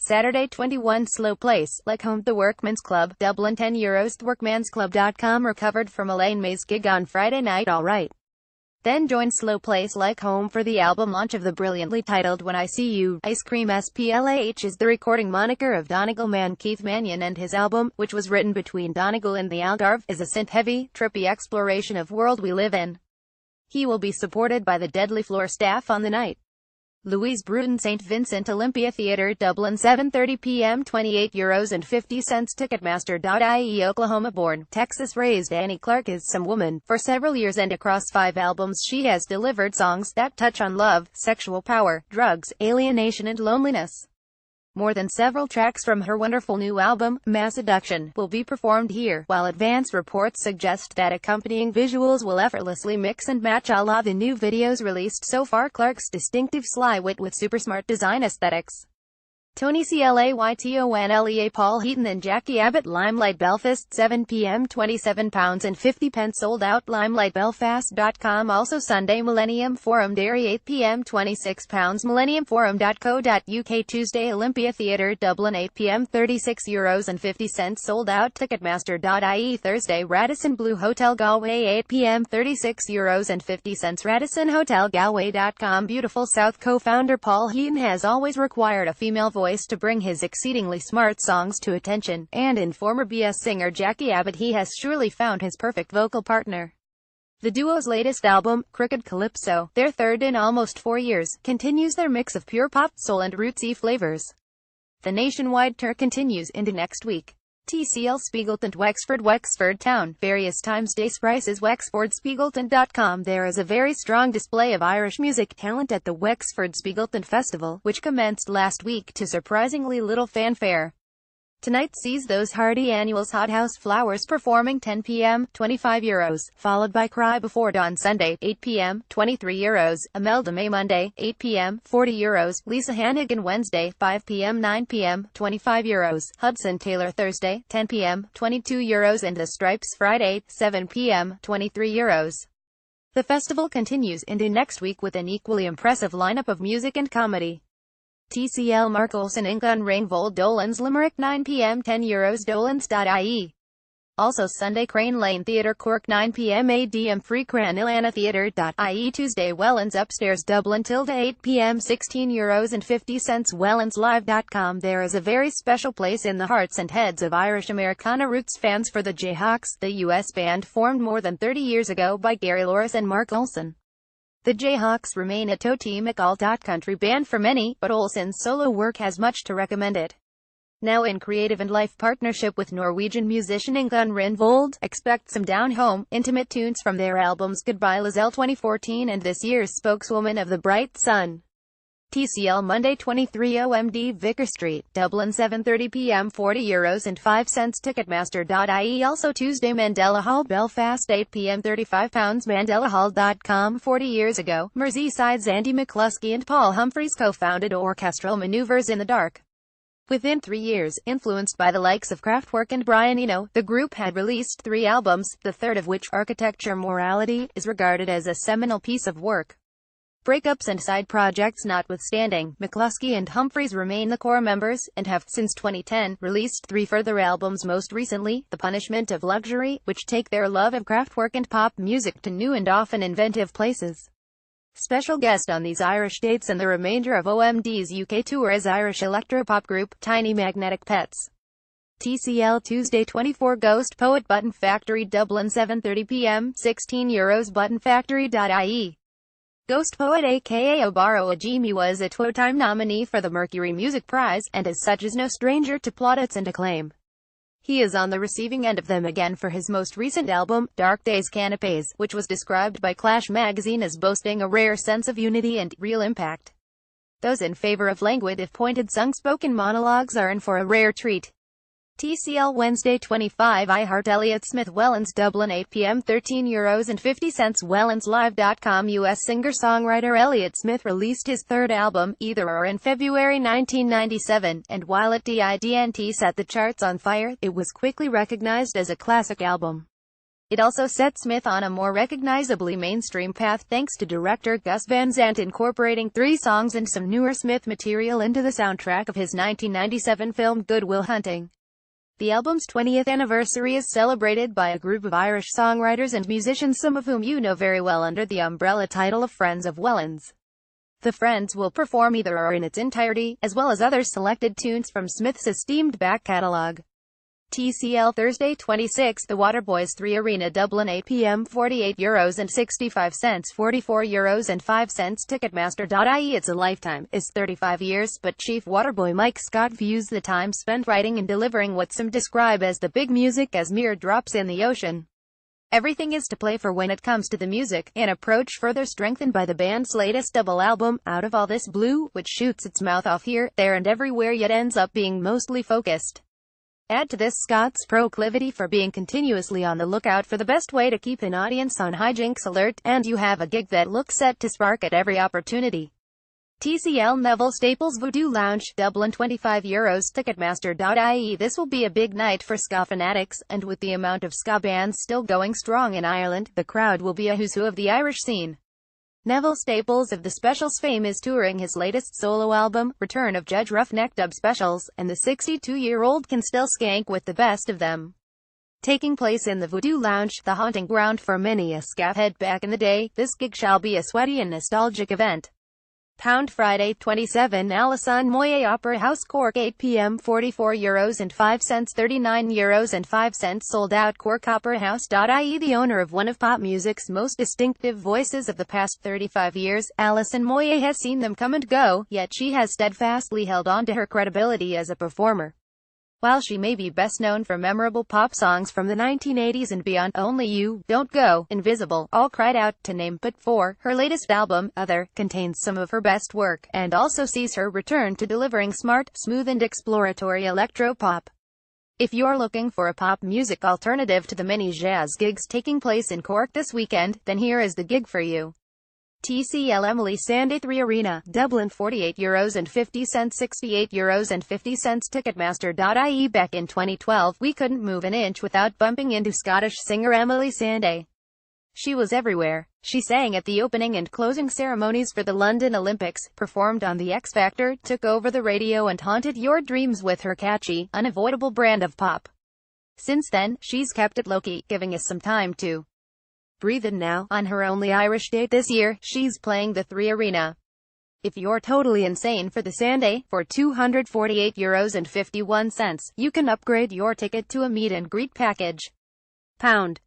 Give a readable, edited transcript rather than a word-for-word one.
Saturday 21 Slow Place, like home. The Workman's Club, Dublin €10. Workmansclub.com recovered from Elaine May's gig on Friday night. Alright. Then join Slow Place like home for the album launch of the brilliantly titled When I See You. Ice Cream SPLAH is the recording moniker of Donegal man Keith Mannion, and his album, which was written between Donegal and the Algarve, is a synth-heavy, trippy exploration of world we live in. He will be supported by the Deadly Floor staff on the night. Louise Bruton, St. Vincent Olympia Theatre, Dublin, 7:30 p.m. €28.50. Ticketmaster.ie. Oklahoma-born, Texas-raised Annie Clark is some woman. For several years and across 5 albums she has delivered songs that touch on love, sexual power, drugs, alienation and loneliness. More than several tracks from her wonderful new album, Mass Seduction, will be performed here, while advance reports suggest that accompanying visuals will effortlessly mix and match a la the new videos released so far. Clark's distinctive sly wit with super smart design aesthetics. Tony Claytonlea, Paul Heaton and Jackie Abbott. Limelight Belfast, 7 p.m. £27.50 sold out. LimelightBelfast.com. Also Sunday Millennium Forum, Derry, 8 p.m. £26 millenniumforum.co.uk. Tuesday Olympia Theatre, Dublin, 8 p.m. €36.50 sold out. Ticketmaster.ie. Thursday Radisson Blue Hotel, Galway, 8 p.m. €36.50 RadissonHotelGalway.com. Beautiful South co-founder Paul Heaton has always required a female voice to bring his exceedingly smart songs to attention, and in former BS singer Jackie Abbott he has surely found his perfect vocal partner. The duo's latest album, Crooked Calypso, their third in almost 4 years, continues their mix of pure pop, soul and rootsy flavors. The nationwide tour continues into next week. TCL Spiegelton, Wexford Town, various times, days, prices. WexfordSpiegelton.com. There is a very strong display of Irish music talent at the Wexford Spiegelton Festival, which commenced last week to surprisingly little fanfare. Tonight sees those hardy annuals Hothouse Flowers performing 10 p.m. €25, followed by Cry Before Dawn Sunday, 8 p.m. €23, Imelda May Monday, 8 p.m. €40, Lisa Hannigan Wednesday, 5 p.m. 9 p.m. €25, Hudson Taylor Thursday, 10 p.m. €22 and The Stripes Friday, 7 p.m. €23. The festival continues into next week with an equally impressive lineup of music and comedy. TCL Mark Olsen Ingun Rainvold Dolans Limerick, 9 p.m. €10 Dolans.ie. Also Sunday Crane Lane Theatre Cork, 9 p.m. ADM Free Cranilana Theatre.ie. Tuesday Wellens Upstairs Dublin, 8 p.m. €16.50 WellensLive.com. There is a very special place in the hearts and heads of Irish Americana roots fans for the Jayhawks, the U.S. band formed more than 30 years ago by Gary Loris and Mark Olsen. The Jayhawks remain a totemic alt-country band for many, but Olsen's solo work has much to recommend it. Now in creative and life partnership with Norwegian musician Ingunn Rindvold, expect some down-home, intimate tunes from their albums Goodbye Lizelle 2014 and this year's Spokeswoman of the Bright Sun. TCL Monday 23 OMD Vicar Street, Dublin, 7:30 p.m. €40.05 Ticketmaster.ie. Also Tuesday Mandela Hall Belfast, 8 p.m. £35 MandelaHall.com. 40 years ago, Merseyside's Andy McCluskey and Paul Humphreys co-founded Orchestral Maneuvers in the Dark. Within 3 years, influenced by the likes of Kraftwerk and Brian Eno, the group had released 3 albums, the third of which, Architecture Morality, is regarded as a seminal piece of work. Breakups and side projects notwithstanding, McCluskey and Humphreys remain the core members, and have, since 2010, released 3 further albums, most recently, The Punishment of Luxury, which take their love of Kraftwerk and pop music to new and often inventive places. Special guest on these Irish dates and the remainder of OMD's UK tour is Irish electropop group, Tiny Magnetic Pets. TCL Tuesday 24 Ghost Poet Button Factory Dublin, 7:30 p.m. €16 Buttonfactory.ie. Ghost Poet aka Obaro Ajimi was a 2-time nominee for the Mercury Music Prize, and as such is no stranger to plaudits and acclaim. He is on the receiving end of them again for his most recent album, Dark Days Canapés, which was described by Clash magazine as boasting a rare sense of unity and real impact. Those in favor of languid if pointed sung-spoken monologues are in for a rare treat. TCL Wednesday 25 iHeart Elliott Smith Wellens Dublin, 8 p.m. €13.50 WellensLive.com. U.S. singer-songwriter Elliott Smith released his third album, Either Or, in February 1997, and while it didn't set the charts on fire, it was quickly recognized as a classic album. It also set Smith on a more recognizably mainstream path thanks to director Gus Van Sant incorporating 3 songs and some newer Smith material into the soundtrack of his 1997 film Good Will Hunting. The album's 20th anniversary is celebrated by a group of Irish songwriters and musicians, some of whom you know very well, under the umbrella title of Friends of Wellens. The Friends will perform either or in its entirety, as well as other selected tunes from Smith's esteemed back catalogue. TCL Thursday 26, The Waterboys 3 Arena Dublin 8 p.m. €48.65, €44.05 Ticketmaster.ie. It's a lifetime, is 35 years, but Chief Waterboy Mike Scott views the time spent writing and delivering what some describe as the big music as mere drops in the ocean. Everything is to play for when it comes to the music, an approach further strengthened by the band's latest double album, Out of All This Blue, which shoots its mouth off here, there and everywhere yet ends up being mostly focused. Add to this Scott's proclivity for being continuously on the lookout for the best way to keep an audience on hijinks alert, and you have a gig that looks set to spark at every opportunity. TCL Neville Staples Voodoo Lounge, Dublin €25, Ticketmaster.ie. This will be a big night for ska fanatics, and with the amount of ska bands still going strong in Ireland, the crowd will be a who's who of the Irish scene. Neville Staples of The Specials fame is touring his latest solo album, Return of Judge Roughneck Dub Specials, and the 62-year-old can still skank with the best of them. Taking place in the Voodoo Lounge, the haunting ground for many a ska head back in the day, this gig shall be a sweaty and nostalgic event. Pound Friday 27, Alison Moyet Opera House Cork 8 p.m. €44.05, €39.05 sold out. CorkOperaHouse.ie. The owner of one of pop music's most distinctive voices of the past 35 years, Alison Moyet has seen them come and go, yet she has steadfastly held on to her credibility as a performer. While she may be best known for memorable pop songs from the 1980s and beyond, Only You, Don't Go, Invisible, All Cried Out, to name but 4, her latest album, Other, contains some of her best work, and also sees her return to delivering smart, smooth and exploratory electro-pop. If you're looking for a pop music alternative to the many jazz gigs taking place in Cork this weekend, then here is the gig for you. TCL Emily Sandé 3 Arena, Dublin €48.50, €68.50 Ticketmaster.ie. Back in 2012, we couldn't move an inch without bumping into Scottish singer Emily Sandé. She was everywhere. She sang at the opening and closing ceremonies for the London Olympics, performed on The X Factor, took over the radio and haunted your dreams with her catchy, unavoidable brand of pop. Since then, she's kept it low-key, giving us some time to breathe in now. On her only Irish date this year, she's playing the 3 Arena. If you're totally insane for the Sandé, for €248.51, you can upgrade your ticket to a meet and greet package. Pound.